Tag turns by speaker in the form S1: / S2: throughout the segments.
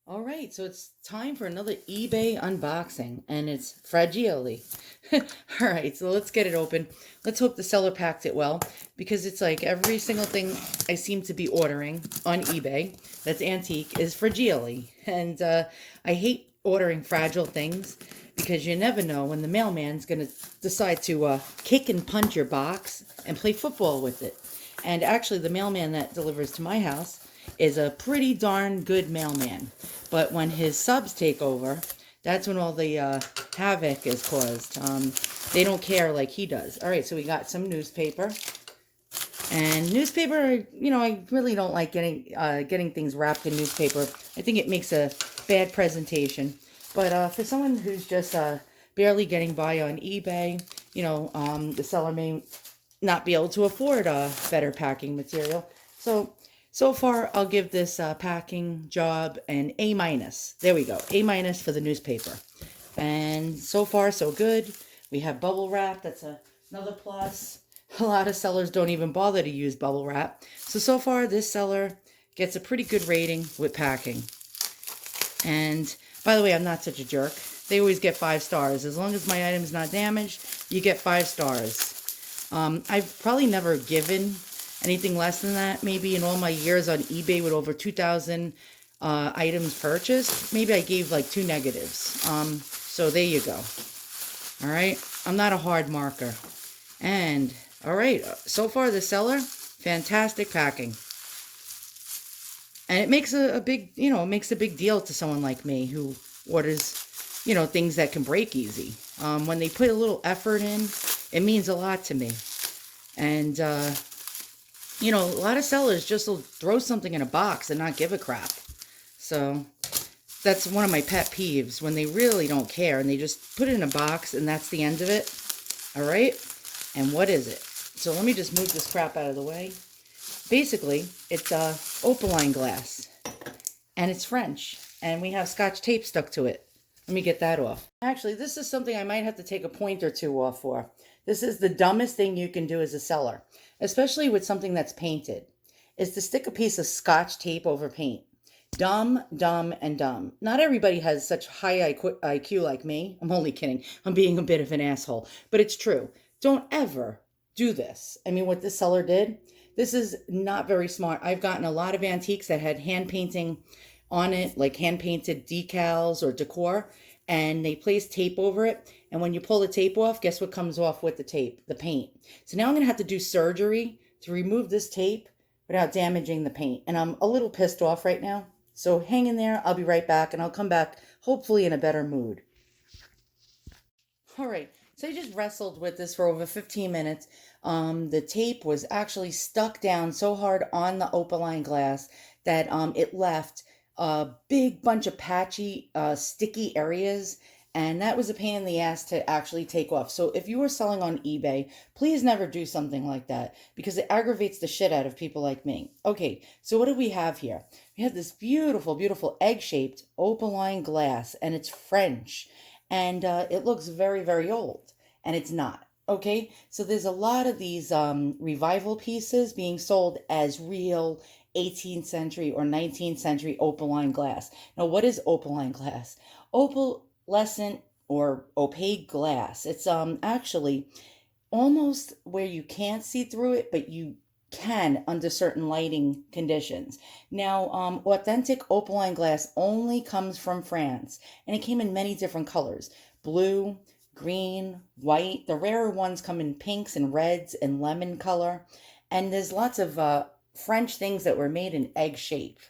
S1: All right, so it's time for another eBay unboxing, and it's fragile. All right, so let's get it open. Let's hope the seller packed it well, because it's like every single thing I seem to be ordering on eBay that's antique is fragile. And I hate ordering fragile things because you never know when the mailman's going to decide to kick and punch your box and play football with it. And actually, the mailman that delivers to my house is a pretty darn good mailman. But when his subs take over, that's when all the havoc is caused. They don't care like he does. All right, so we got some newspaper. And newspaper, I really don't like getting things wrapped in newspaper. I think it makes a bad presentation. But for someone who's just barely getting by on eBay, the seller may not be able to afford better packing material. So far, I'll give this packing job an A minus. There we go, A minus for the newspaper. And so far, so good. We have bubble wrap. That's another plus. A lot of sellers don't even bother to use bubble wrap. So far, this seller gets a pretty good rating with packing. And by the way, I'm not such a jerk. They always get 5 stars. As long as my item's not damaged, you get 5 stars. I've probably never given anything less than that. Maybe in all my years on eBay with over 2,000 items purchased, maybe I gave like 2 negatives. So there you go. All right. I'm not a hard marker. And all right. So far, the seller, fantastic packing. And it makes a big, it makes a big deal to someone like me who orders, things that can break easy. When they put a little effort in, it means a lot to me. And, a lot of sellers just will throw something in a box and not give a crap. So that's one of my pet peeves, when they really don't care and they just put it in a box and that's the end of it. All right. And what is it? So let me just move this crap out of the way. Basically, it's Opaline glass, and it's French, and we have Scotch tape stuck to it. Let me get that off. Actually, this is something I might have to take a point or two off for. This is the dumbest thing you can do as a seller, especially with something that's painted, is to stick a piece of Scotch tape over paint. Dumb, dumb, and dumb. Not everybody has such high IQ like me. I'm only kidding. I'm being a bit of an asshole, but it's true. Don't ever do this. I mean, what this seller did, this is not very smart. I've gotten a lot of antiques that had hand painting on it, like hand painted decals or decor, and they place tape over it. And when you pull the tape off, guess what comes off with the tape? The paint. So now I'm going to have to do surgery to remove this tape without damaging the paint. And I'm a little pissed off right now. So hang in there. I'll be right back, and I'll come back hopefully in a better mood. All right. So I just wrestled with this for over 15 minutes. The tape was actually stuck down so hard on the Opaline glass that it left a big bunch of patchy, sticky areas. And that was a pain in the ass to actually take off. So if you are selling on eBay, please never do something like that because it aggravates the shit out of people like me. Okay, so what do we have here? We have this beautiful, beautiful egg-shaped Opaline glass, and it's French. And it looks very, very old, and it's not. Okay, so there's a lot of these revival pieces being sold as real 18th century or 19th century opaline glass. Now, what is opaline glass? Opalescent or opaque glass. It's actually almost where you can't see through it, but you can under certain lighting conditions. Now, authentic opaline glass only comes from France, and it came in many different colors: blue, green, white. The rarer ones come in pinks and reds and lemon color. And there's lots of French things that were made in egg shape.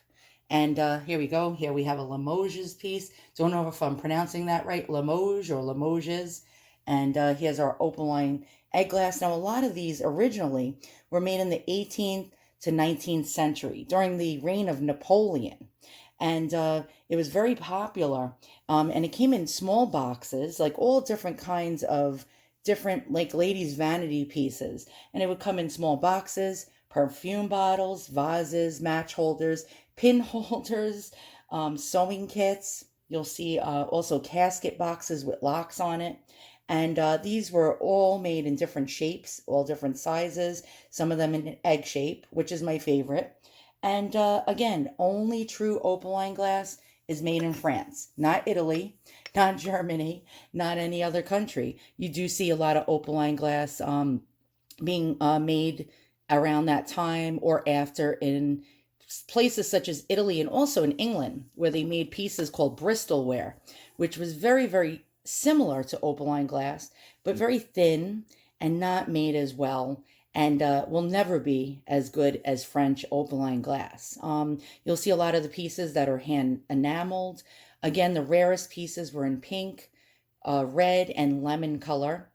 S1: And here we go. Here we have a Limoges piece. Don't know if I'm pronouncing that right, Limoges or Limoges. And here's our opaline egg glass. Now, a lot of these originally were made in the 18th to 19th century during the reign of Napoleon. And it was very popular. And it came in small boxes, like all different kinds of different, like ladies' vanity pieces. And it would come in small boxes, perfume bottles, vases, match holders, pin holders, sewing kits. You'll see also casket boxes with locks on it. And these were all made in different shapes, all different sizes, some of them in egg shape, which is my favorite. And again, only true opaline glass is made in France, not Italy, not Germany, not any other country. You do see a lot of opaline glass being made around that time or after in places such as Italy and also in England, where they made pieces called Bristol ware, which was very, very similar to opaline glass, but very thin and not made as well, and will never be as good as French opaline glass. You'll see a lot of the pieces that are hand enameled. Again, the rarest pieces were in pink, red, and lemon color.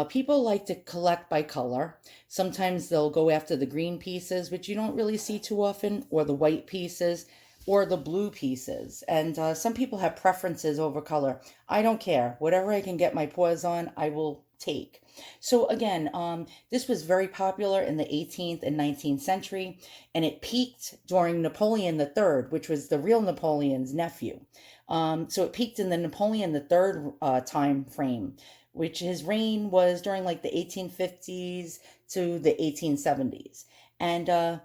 S1: People like to collect by color. Sometimes they'll go after the green pieces, which you don't really see too often, or the white pieces, or the blue pieces. And some people have preferences over color. I don't care. Whatever I can get my paws on, I will take. So again, this was very popular in the 18th and 19th century, and it peaked during Napoleon III, which was the real Napoleon's nephew. So it peaked in the Napoleon III time frame, which his reign was during like the 1850s to the 1870s. And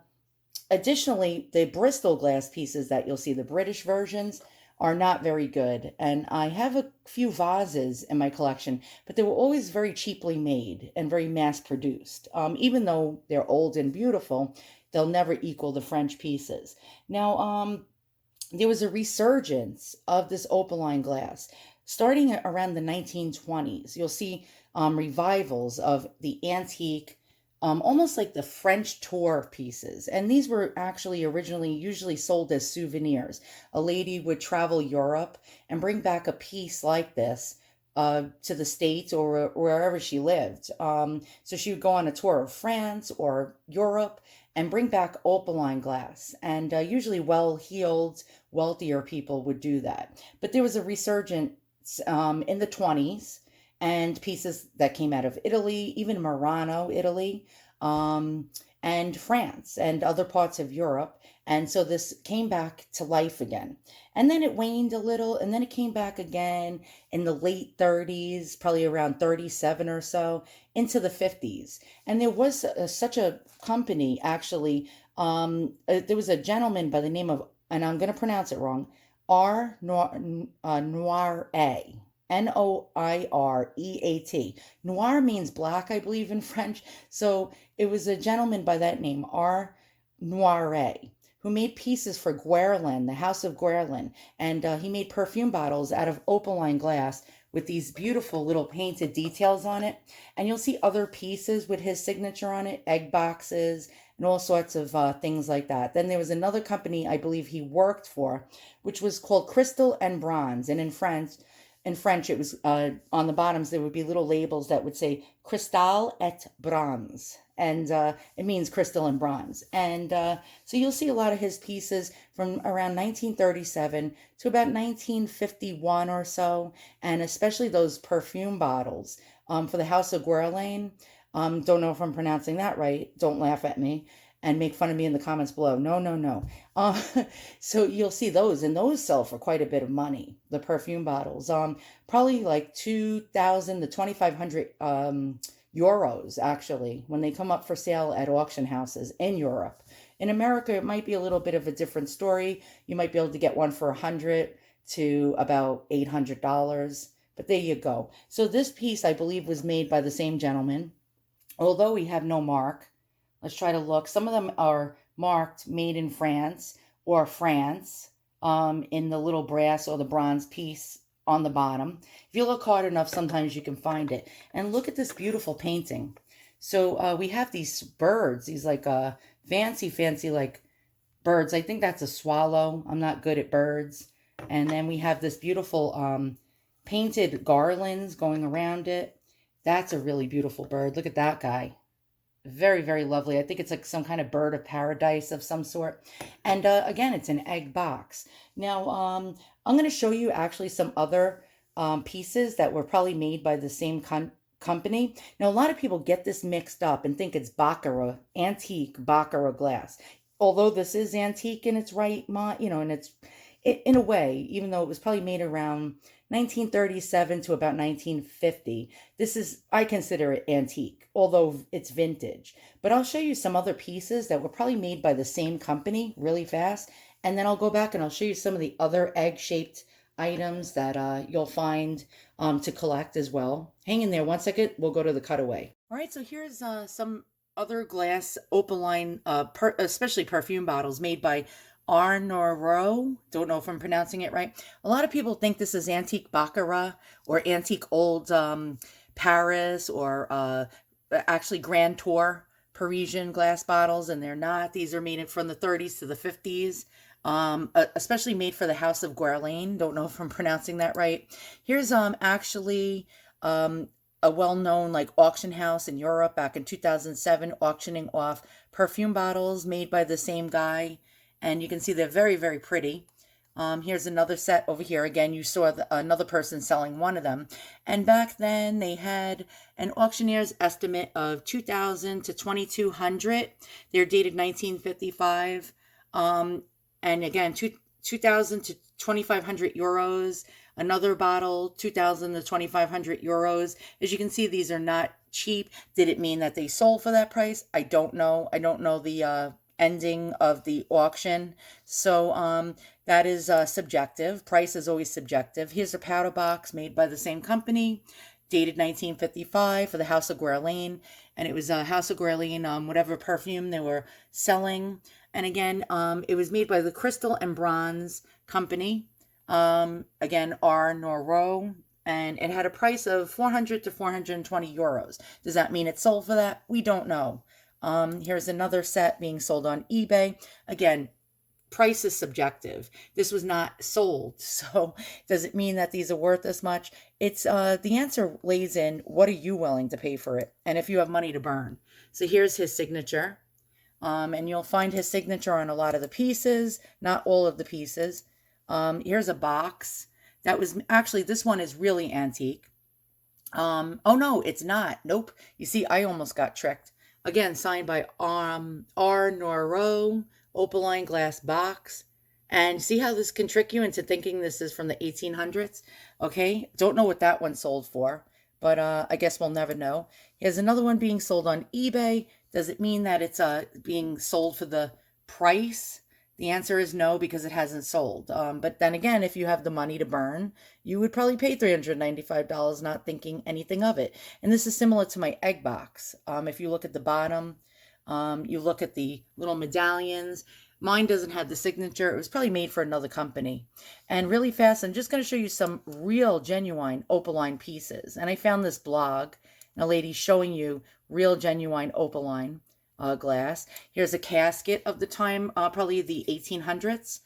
S1: additionally, the Bristol glass pieces that you'll see, the British versions, are not very good. And I have a few vases in my collection, but they were always very cheaply made and very mass produced. Even though they're old and beautiful, they'll never equal the French pieces. Now, there was a resurgence of this opaline glass starting around the 1920s. You'll see revivals of the antique, almost like the French tour pieces. And these were actually originally usually sold as souvenirs. A lady would travel Europe and bring back a piece like this to the States or wherever she lived. So she would go on a tour of France or Europe and bring back opaline glass. And usually well-heeled, wealthier people would do that. But there was a resurgence in the 20s, and pieces that came out of Italy, even Murano, Italy, and France and other parts of Europe. And so this came back to life again. And then it waned a little, and then it came back again in the late 30s, probably around 37 or so, into the 50s. And there was such a company, actually. There was a gentleman by the name of, and I'm going to pronounce it wrong, R. Noir A. Noireat. Noir means black, I believe, in French. So it was a gentleman by that name, R. Noiret, who made pieces for Guerlain, the House of Guerlain. And he made perfume bottles out of opaline glass with these beautiful little painted details on it. And you'll see other pieces with his signature on it, egg boxes, and all sorts of things like that. Then there was another company I believe he worked for, which was called Crystal and Bronze. And in French, it was on the bottoms, there would be little labels that would say Cristal et Bronze. And it means crystal and bronze. And so you'll see a lot of his pieces from around 1937 to about 1951 or so. And especially those perfume bottles for the House of Guerlain. Don't know if I'm pronouncing that right. Don't laugh at me and make fun of me in the comments below. No, no, no. So you'll see those, and those sell for quite a bit of money, the perfume bottles. Probably like 2,000 to 2,500 euros, actually, when they come up for sale at auction houses in Europe. In America, it might be a little bit of a different story. You might be able to get one for 100 to about $800. But there you go. So this piece, I believe, was made by the same gentleman, although we have no mark. Let's try to look. Some of them are marked made in France or France in the little brass or the bronze piece on the bottom. If you look hard enough, sometimes you can find it. And look at this beautiful painting. So we have these birds, these like fancy like birds. I think that's a swallow. I'm not good at birds. And then we have this beautiful painted garlands going around it. That's a really beautiful bird. Look at that guy. Very, very lovely. I think it's like some kind of bird of paradise of some sort. And again, it's an egg box. Now, I'm going to show you actually some other pieces that were probably made by the same company. Now, a lot of people get this mixed up and think it's Baccarat, antique Baccarat glass. Although this is antique in its right, and it's in a way, even though it was probably made around 1937 to about 1950. This is, I consider it antique, although it's vintage. But I'll show you some other pieces that were probably made by the same company really fast, And then I'll go back and I'll show you some of the other egg-shaped items that you'll find to collect as well. Hang in there 1 second. We'll go to the cutaway. All right, so here's some other glass Opaline, especially perfume bottles made by Arnoro. Don't know if I'm pronouncing it right. A lot of people think this is antique Baccarat or antique old Paris or actually Grand Tour Parisian glass bottles, and they're not. These are made from the 30s to the 50s, especially made for the House of Guerlain. Don't know if I'm pronouncing that right. Here's actually a well-known like auction house in Europe back in 2007 auctioning off perfume bottles made by the same guy, and you can see they're very, very pretty. Here's another set over here. Again, you saw another person selling one of them. And back then they had an auctioneer's estimate of 2,000 to 2,200. They're dated 1955. And again, 2,000 to 2,500 euros. Another bottle, 2,000 to 2,500 euros. As you can see, these are not cheap. Did it mean that they sold for that price? I don't know. I don't know the ending of the auction. So that is subjective. Price is always subjective. Here's a powder box made by the same company, dated 1955 for the House of Guerlain. And it was House of Guerlain, whatever perfume they were selling. And again, it was made by the Crystal and Bronze Company. Again, Arnoro. And it had a price of 400 to 420 euros. Does that mean it sold for that? We don't know. Here's another set being sold on eBay. Again, price is subjective. This was not sold. So does it mean that these are worth as much? It's the answer lays in what are you willing to pay for it, and if you have money to burn. So here's his signature. And you'll find his signature on a lot of the pieces, not all of the pieces. Here's a box. That was actually, this one is really antique. Oh no, it's not. Nope. You see, I almost got tricked. Again, signed by Arnoro, Opaline glass box. And see how this can trick you into thinking this is from the 1800s? Okay, don't know what that one sold for, but I guess we'll never know. Here's another one being sold on eBay. Does it mean that it's being sold for the price? The answer is no, because it hasn't sold. But then again, if you have the money to burn, you would probably pay $395 not thinking anything of it. And this is similar to my egg box. If you look at the bottom, you look at the little medallions. Mine doesn't have the signature. It was probably made for another company. And really fast, I'm just going to show you some real, genuine Opaline pieces. And I found this blog, and a lady showing you real, genuine Opaline glass. Here's a casket of the time, probably the 1800s,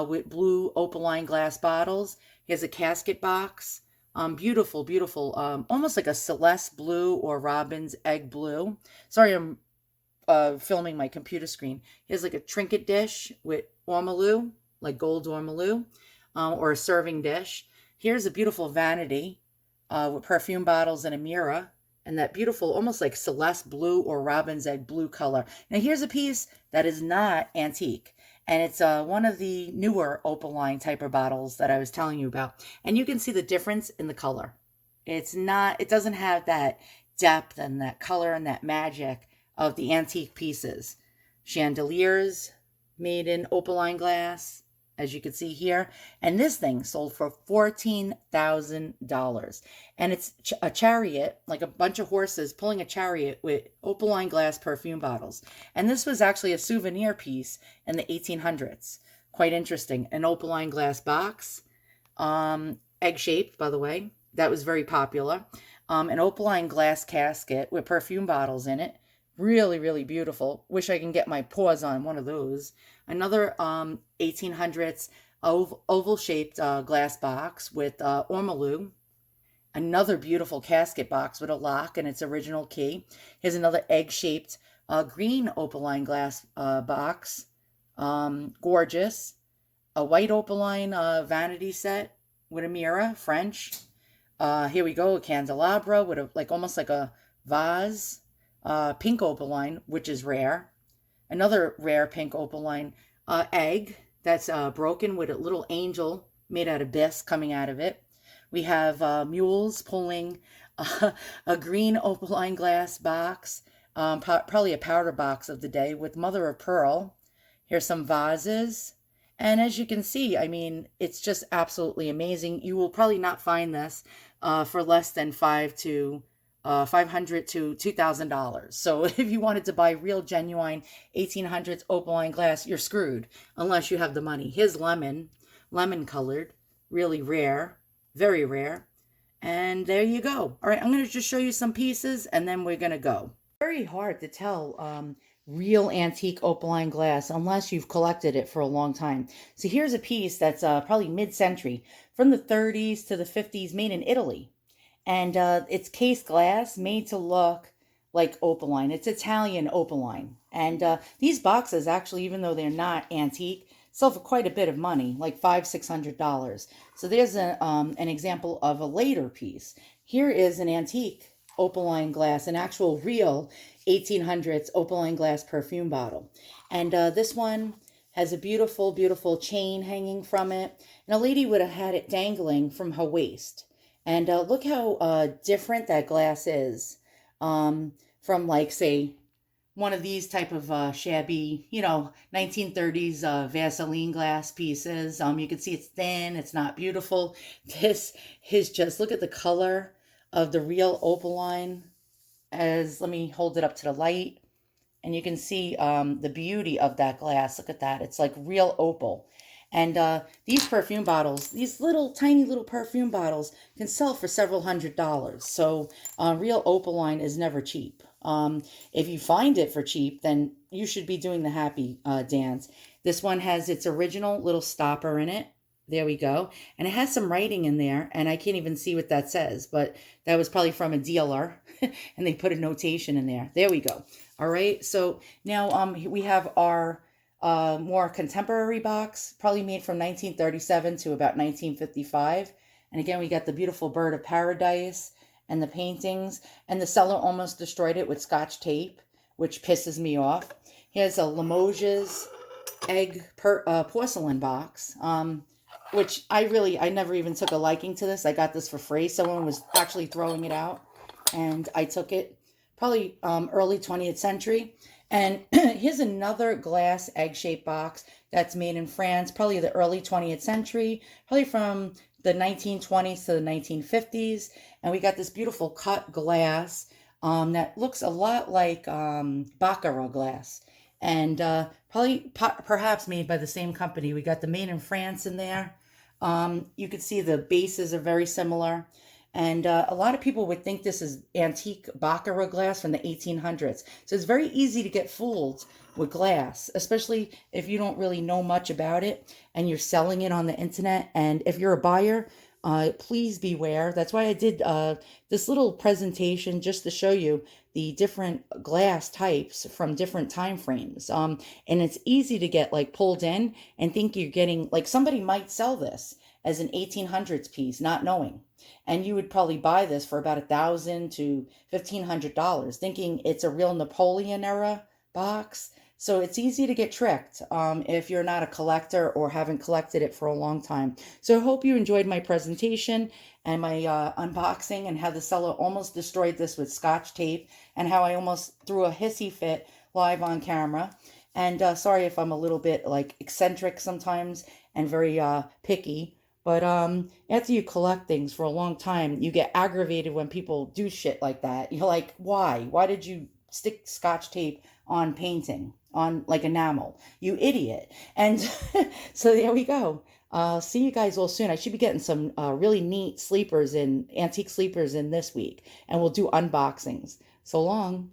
S1: with blue Opaline glass bottles. Here's a casket box. Beautiful, beautiful, almost like a Celeste blue or Robin's egg blue. Sorry, I'm filming my computer screen. Here's like a trinket dish with ormolu, like gold ormolu, or a serving dish. Here's a beautiful vanity with perfume bottles and a mirror, and that beautiful, almost like Celeste blue or Robin's egg blue color. Now here's a piece that is not antique, and it's one of the newer Opaline type of bottles that I was telling you about. And you can see the difference in the color. It's not, it doesn't have that depth and that color and that magic of the antique pieces. Chandeliers made in Opaline glass, as you can see here. And this thing sold for $14,000. And it's a chariot, like a bunch of horses pulling a chariot with Opaline glass perfume bottles. And this was actually a souvenir piece in the 1800s. Quite interesting. An Opaline glass box, egg-shaped, by the way. That was very popular. An Opaline glass casket with perfume bottles in it. Really, really beautiful. Wish I can get my paws on one of those. Another 1800s oval-shaped glass box with ormolu. Another beautiful casket box with a lock and its original key. Here's another egg-shaped green Opaline glass box. Gorgeous. A white Opaline vanity set with a mirror, French. Here we go, a candelabra with almost like a vase. Pink Opaline, which is rare. Another rare pink Opaline egg that's broken with a little angel made out of bisque coming out of it. We have mules pulling a green Opaline glass box, probably a powder box of the day with mother of pearl. Here's some vases. And as you can see, I mean, it's just absolutely amazing. You will probably not find this for less than 500 to $2,000. So if you wanted to buy real genuine 1800s opaline glass, you're screwed unless you have the money. Here's lemon colored, really rare, very rare. And there you go. All right, I'm going to just show you some pieces and then we're going to go. Very hard to tell real antique opaline glass unless you've collected it for a long time. So here's a piece that's probably mid-century, from the 30s to the 50s, made in Italy. And it's case glass made to look like opaline. It's Italian opaline. And these boxes, actually, even though they're not antique, sell for quite a bit of money, like $500-$600. So there's an example of a later piece. Here is an antique opaline glass, an actual real 1800s opaline glass perfume bottle. And this one has a beautiful, beautiful chain hanging from it. And a lady would have had it dangling from her waist. And look how different that glass is from, like, say, one of these type of shabby, 1930s Vaseline glass pieces. You can see it's thin, it's not beautiful. This is just, look at the color of the real opaline. Let me hold it up to the light, and you can see the beauty of that glass. Look at that. It's like real opal. And these perfume bottles, these little tiny little perfume bottles can sell for several $100s. So real opaline is never cheap. If you find it for cheap, then you should be doing the happy dance. This one has its original little stopper in it. There we go. And it has some writing in there, and I can't even see what that says, but that was probably from a dealer, and they put a notation in there. There we go. All right, so now we have our more contemporary box, probably made from 1937 to about 1955. And again, we got the beautiful bird of paradise and the paintings, and the seller almost destroyed it with Scotch tape, which pisses me off. Here's a Limoges egg porcelain box, which I never even took a liking to this. I got this for free. Someone was actually throwing it out, and I took it, probably early 20th century. And here's another glass egg-shaped box that's made in France, probably the early 20th century, probably from the 1920s to the 1950s. And we got this beautiful cut glass that looks a lot like Baccarat glass. And perhaps made by the same company. We got the made in France in there. You can see the bases are very similar. And a lot of people would think this is antique Baccarat glass from the 1800s. So it's very easy to get fooled with glass, especially if you don't really know much about it and you're selling it on the internet. And if you're a buyer, please beware. That's why I did this little presentation, just to show you the different glass types from different time frames. And it's easy to get like pulled in and think you're getting, like, somebody might sell this as an 1800s piece, not knowing. And you would probably buy this for about $1,000 to $1,500, thinking it's a real Napoleon era box. So it's easy to get tricked if you're not a collector or haven't collected it for a long time. So I hope you enjoyed my presentation and my unboxing, and how the seller almost destroyed this with Scotch tape, and how I almost threw a hissy fit live on camera. And sorry if I'm a little bit like eccentric sometimes and very picky. But after you collect things for a long time, you get aggravated when people do shit like that. You're like, why? Why did you stick Scotch tape on painting, on like enamel? You idiot. And so there we go. See you guys all soon. I should be getting some really neat sleepers and antique sleepers in this week. And we'll do unboxings. So long.